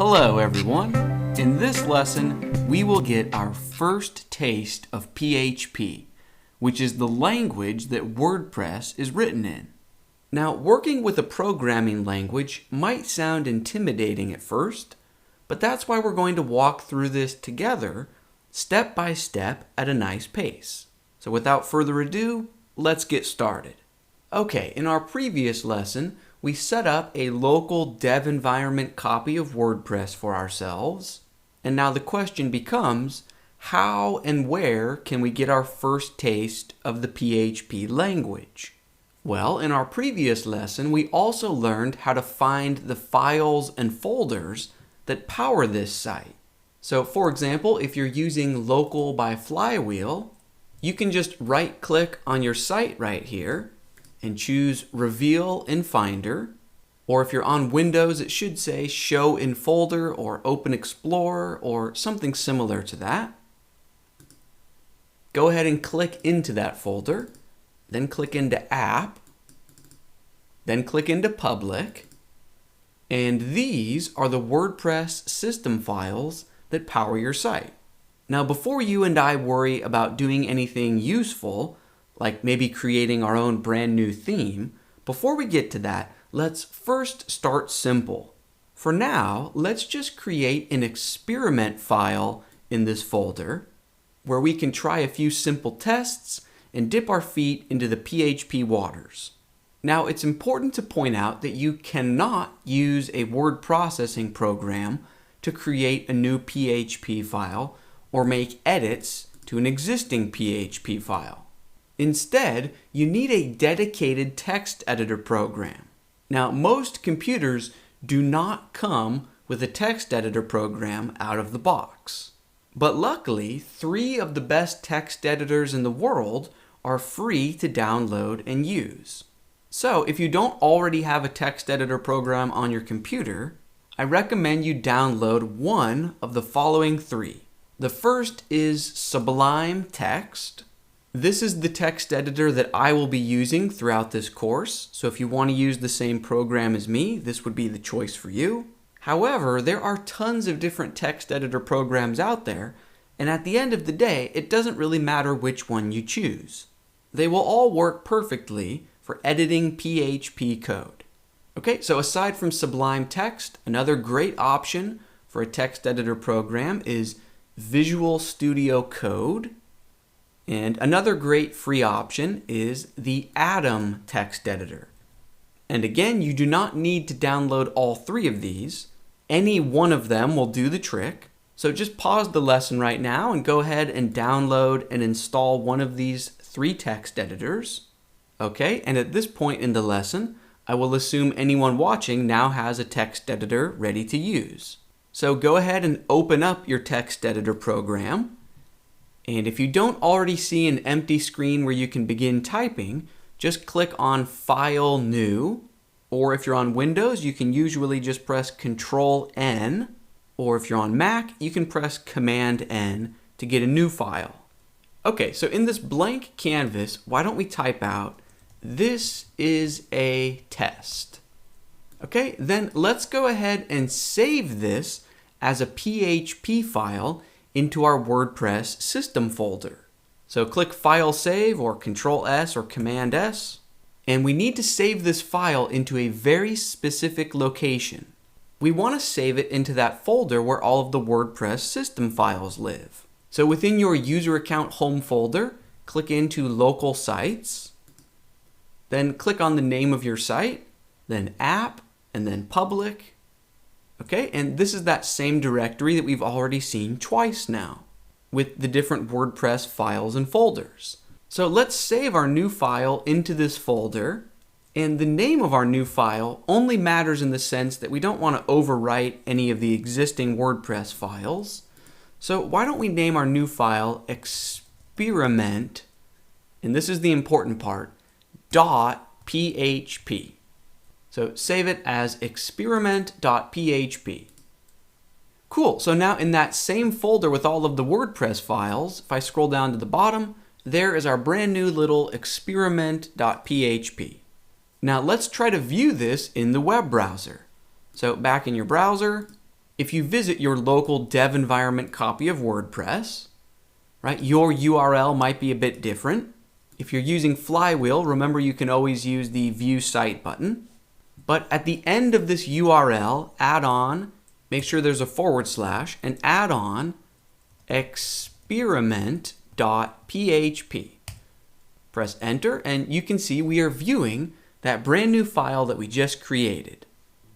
Hello everyone. In this lesson, we will get our first taste of PHP, which is the language that WordPress is written in. Now, working with a programming language might sound intimidating at first, but that's why we're going to walk through this together, step by step at a nice pace. So without further ado, let's get started. Okay, in our previous lesson, we set up a local dev environment copy of WordPress for ourselves. And now the question becomes, how and where can we get our first taste of the PHP language? Well, in our previous lesson, we also learned how to find the files and folders that power this site. So for example, if you're using local by Flywheel, you can just right-click on your site right here and choose Reveal in Finder, or if you're on Windows, it should say Show in Folder or Open Explorer or something similar to that. Go ahead and click into that folder, then click into App, then click into Public, and these are the WordPress system files that power your site. Now, before you and I worry about doing anything useful, like maybe creating our own brand new theme, before we get to that, let's first start simple. For now, let's just create an experiment file in this folder where we can try a few simple tests and dip our feet into the PHP waters. Now, it's important to point out that you cannot use a word processing program to create a new PHP file or make edits to an existing PHP file. Instead, you need a dedicated text editor program. Now, most computers do not come with a text editor program out of the box. But luckily, 3 of the best text editors in the world are free to download and use. So if you don't already have a text editor program on your computer, I recommend you download one of the following 3. The first is Sublime Text. This is the text editor that I will be using throughout this course, so if you want to use the same program as me, this would be the choice for you. However, there are tons of different text editor programs out there, and at the end of the day, it doesn't really matter which one you choose. They will all work perfectly for editing PHP code. Okay, so aside from Sublime Text, another great option for a text editor program is Visual Studio Code. And another great free option is the Atom text editor. And again, you do not need to download all 3 of these. Any one of them will do the trick. So just pause the lesson right now and go ahead and download and install one of these 3 text editors. Okay, and at this point in the lesson, I will assume anyone watching now has a text editor ready to use. So go ahead and open up your text editor program. And if you don't already see an empty screen where you can begin typing, just click on File New, or if you're on Windows, you can usually just press Control-N, or if you're on Mac, you can press Command-N to get a new file. Okay, so in this blank canvas, why don't we type out, "This is a test." Okay, then let's go ahead and save this as a PHP file into our WordPress system folder. So click File Save or Control-S or Command-S, and we need to save this file into a very specific location. We want to save it into that folder where all of the WordPress system files live. So within your user account home folder, click into Local Sites, then click on the name of your site, then App, and then Public. Okay, and this is that same directory that we've already seen twice now, with the different WordPress files and folders. So let's save our new file into this folder, and the name of our new file only matters in the sense that we don't want to overwrite any of the existing WordPress files. So why don't we name our new file experiment, and this is the important part, .php. So save it as experiment.php. Cool, so now in that same folder with all of the WordPress files, if I scroll down to the bottom, there is our brand new little experiment.php. Now let's try to view this in the web browser. So back in your browser, if you visit your local dev environment copy of WordPress, right, your URL might be a bit different. If you're using Flywheel, remember you can always use the View Site button. But at the end of this URL, add on, make sure there's a / and add on experiment.php. Press enter and you can see we are viewing that brand new file that we just created.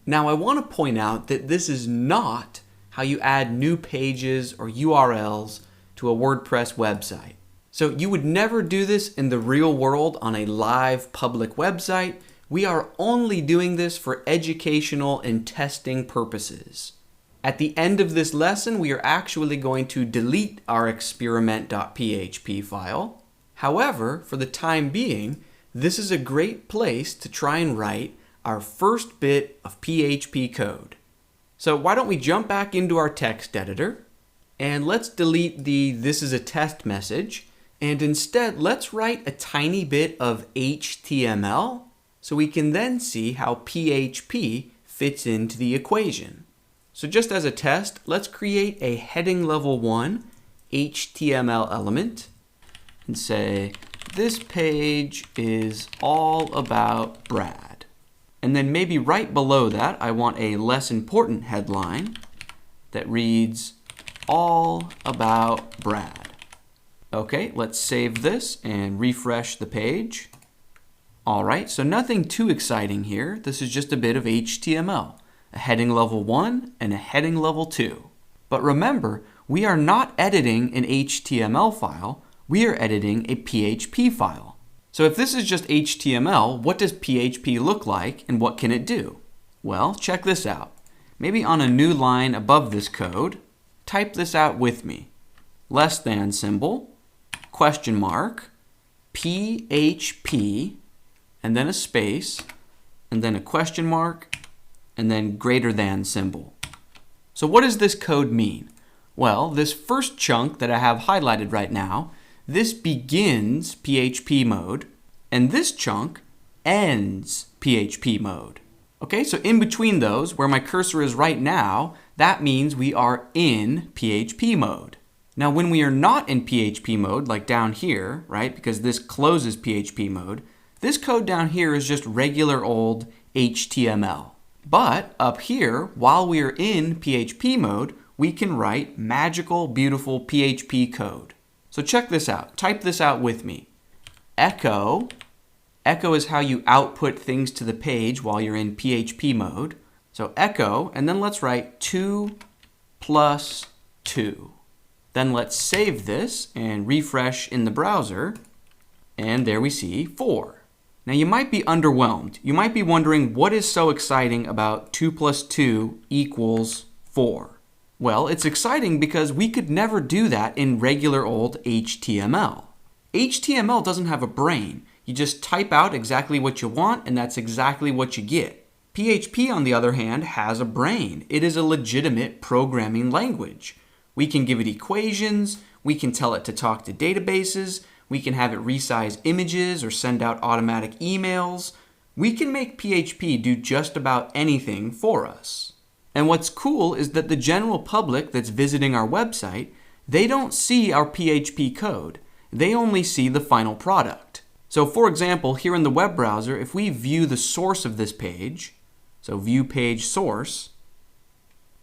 Now I want to point out that this is not how you add new pages or URLs to a WordPress website. So you would never do this in the real world on a live public website. We are only doing this for educational and testing purposes. At the end of this lesson, we are actually going to delete our experiment.php file. However, for the time being, this is a great place to try and write our first bit of PHP code. So why don't we jump back into our text editor and let's delete the "this is a test" message, and instead let's write a tiny bit of HTML so we can then see how PHP fits into the equation. So just as a test, let's create a heading level 1 HTML element and say, this page is all about Brad. And then maybe right below that, I want a less important headline that reads, all about Brad. Okay, let's save this and refresh the page. All right, so nothing too exciting here. This is just a bit of HTML, a heading level 1 and a heading level 2. But remember, we are not editing an HTML file, we are editing a PHP file. So if this is just HTML, what does PHP look like and what can it do? Well, check this out. Maybe on a new line above this code, type this out with me. Less than symbol, question mark, PHP, and then a space, and then a question mark, and then greater than symbol. So what does this code mean? Well, this first chunk that I have highlighted right now, this begins PHP mode, and this chunk ends PHP mode. Okay, so in between those, where my cursor is right now, that means we are in PHP mode. Now, when we are not in PHP mode, like down here, right, because this closes PHP mode, this code down here is just regular old HTML. But up here, while we are in PHP mode, we can write magical, beautiful PHP code. So check this out. Type this out with me. Echo. Echo is how you output things to the page while you're in PHP mode. So echo, and then let's write 2 + 2. Then let's save this and refresh in the browser. And there we see 4. Now you might be underwhelmed. You might be wondering what is so exciting about 2 + 2 = 4. Well, it's exciting because we could never do that in regular old HTML. HTML doesn't have a brain. You just type out exactly what you want and that's exactly what you get. PHP, on the other hand, has a brain. It is a legitimate programming language. We can give it equations, we can tell it to talk to databases, we can have it resize images or send out automatic emails. We can make PHP do just about anything for us. And what's cool is that the general public that's visiting our website, they don't see our PHP code. They only see the final product. So for example, here in the web browser, if we view the source of this page, so view page source,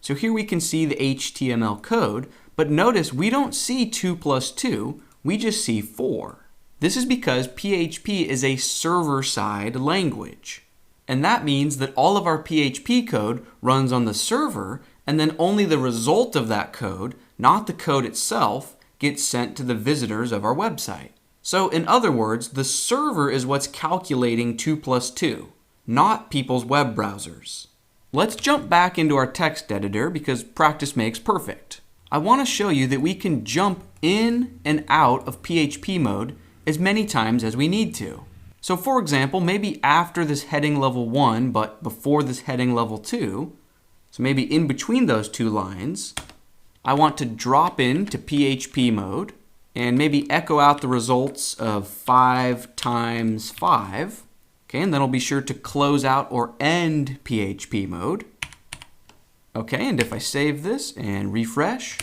so here we can see the HTML code, but notice we don't see 2 + 2, we just see 4. This is because PHP is a server-side language. And that means that all of our PHP code runs on the server, and then only the result of that code, not the code itself, gets sent to the visitors of our website. So in other words, the server is what's calculating 2 + 2, not people's web browsers. Let's jump back into our text editor because practice makes perfect. I want to show you that we can jump in and out of PHP mode as many times as we need to. So for example, maybe after this heading level 1, but before this heading level 2, so maybe in between those two lines, I want to drop into PHP mode and maybe echo out the results of 5 × 5. Okay, and then I'll be sure to close out or end PHP mode. Okay, and if I save this and refresh,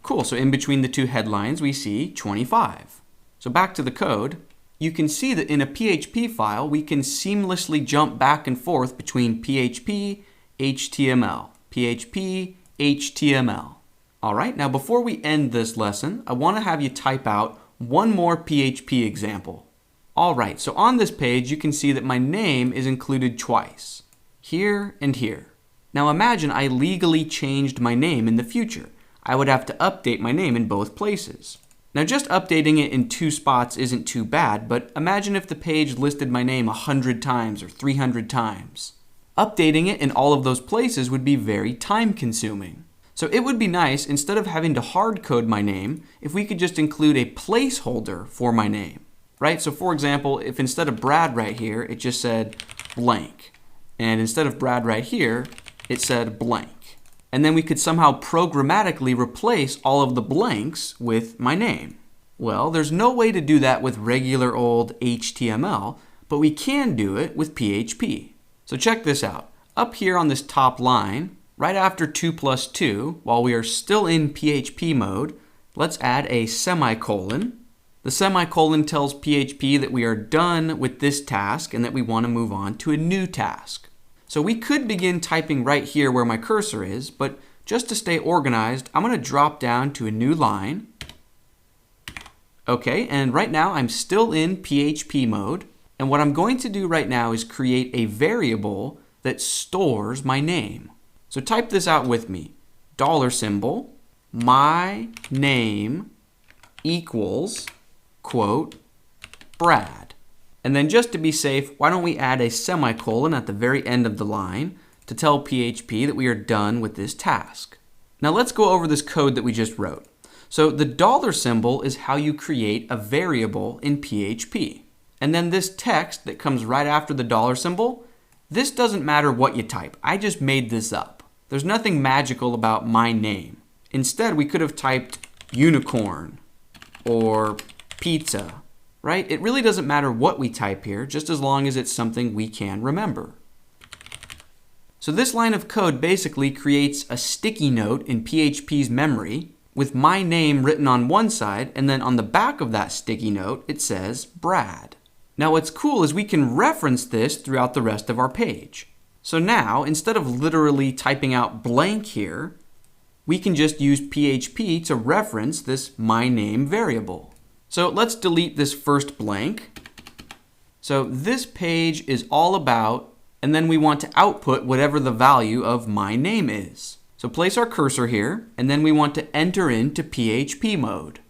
cool, so in between the two headlines we see 25. So back to the code, you can see that in a PHP file we can seamlessly jump back and forth between PHP, HTML, PHP, HTML. Alright, now before we end this lesson, I want to have you type out one more PHP example. Alright, so on this page you can see that my name is included twice, here and here. Now imagine I legally changed my name in the future. I would have to update my name in both places. Now just updating it in 2 spots isn't too bad, but imagine if the page listed my name 100 times or 300 times. Updating it in all of those places would be very time consuming. So it would be nice, instead of having to hard code my name, if we could just include a placeholder for my name, right? So for example, if instead of Brad right here, it just said blank, and instead of Brad right here, it said blank. And then we could somehow programmatically replace all of the blanks with my name. Well, there's no way to do that with regular old HTML, but we can do it with PHP. So check this out. Up here on this top line, right after 2 plus 2, while we are still in PHP mode, let's add a semicolon. The semicolon tells PHP that we are done with this task and that we want to move on to a new task. So we could begin typing right here where my cursor is, but just to stay organized, I'm going to drop down to a new line. Okay, and right now I'm still in PHP mode. And what I'm going to do right now is create a variable that stores my name. So type this out with me. $, my name equals, quote, Brad. And then just to be safe, why don't we add a semicolon at the very end of the line to tell PHP that we are done with this task. Now let's go over this code that we just wrote. So the $symbol is how you create a variable in PHP. And then this text that comes right after the $symbol, this doesn't matter what you type. I just made this up. There's nothing magical about my name. Instead, we could have typed unicorn or pizza, right? It really doesn't matter what we type here, just as long as it's something we can remember. So this line of code basically creates a sticky note in PHP's memory with my name written on one side, and then on the back of that sticky note, it says Brad. Now what's cool is we can reference this throughout the rest of our page. So now, instead of literally typing out blank here, we can just use PHP to reference this my name variable. So let's delete this first blank. So this page is all about, and then we want to output whatever the value of my name is. So place our cursor here, and then we want to enter into PHP mode.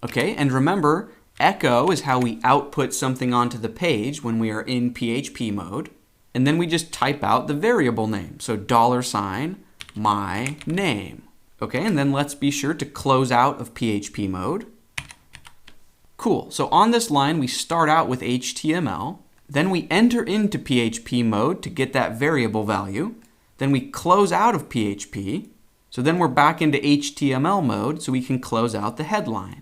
Okay, and remember, echo is how we output something onto the page when we are in PHP mode. And then we just type out the variable name. So $, my name. Okay, and then let's be sure to close out of PHP mode. Cool, so on this line we start out with HTML, then we enter into PHP mode to get that variable value, then we close out of PHP, so then we're back into HTML mode so we can close out the headline.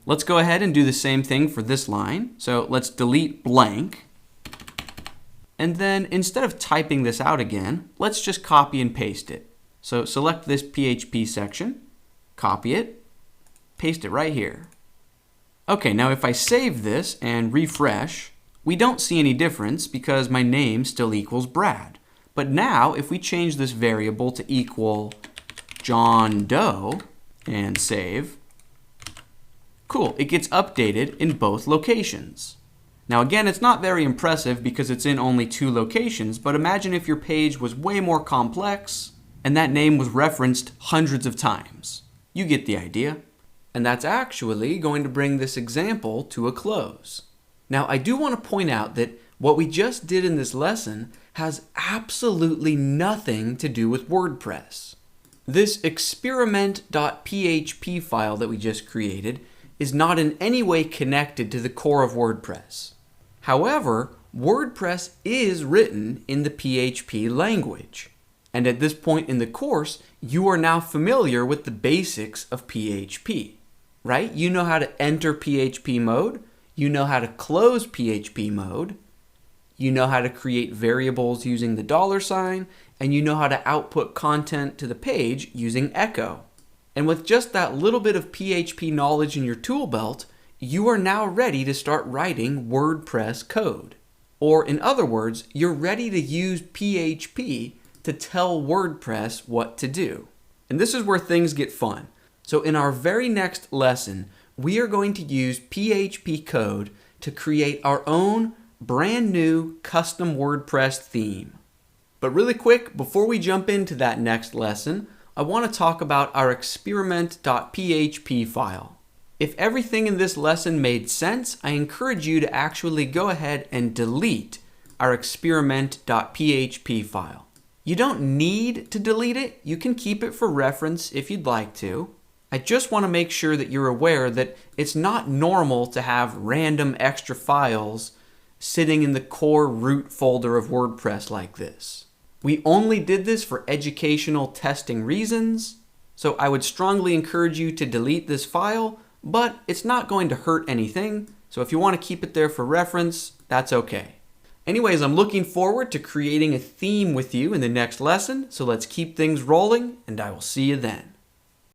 Let's go ahead and do the same thing for this line. So let's delete blank. And then instead of typing this out again, let's just copy and paste it. So select this PHP section, copy it, paste it right here. Okay, now if I save this and refresh, we don't see any difference because my name still equals Brad. But now if we change this variable to equal John Doe and save, cool, it gets updated in both locations. Now again, it's not very impressive because it's in only 2 locations, but imagine if your page was way more complex and that name was referenced hundreds of times. You get the idea. And that's actually going to bring this example to a close. Now I do want to point out that what we just did in this lesson has absolutely nothing to do with WordPress. This experiment.php file that we just created is not in any way connected to the core of WordPress. However, WordPress is written in the PHP language. And at this point in the course, you are now familiar with the basics of PHP, right? You know how to enter PHP mode. You know how to close PHP mode. you know how to create variables using the $sign, and you know how to output content to the page using echo. And with just that little bit of PHP knowledge in your tool belt, you are now ready to start writing WordPress code. Or in other words, you're ready to use PHP to tell WordPress what to do. And this is where things get fun. So in our very next lesson, we are going to use PHP code to create our own brand new custom WordPress theme. But really quick, before we jump into that next lesson, I want to talk about our experiment.php file. If everything in this lesson made sense, I encourage you to actually go ahead and delete our experiment.php file. You don't need to delete it. You can keep it for reference if you'd like to. I just want to make sure that you're aware that it's not normal to have random extra files sitting in the core root folder of WordPress like this. We only did this for educational testing reasons, so I would strongly encourage you to delete this file, but it's not going to hurt anything, so if you want to keep it there for reference, that's okay. Anyways, I'm looking forward to creating a theme with you in the next lesson, so let's keep things rolling, and I will see you then.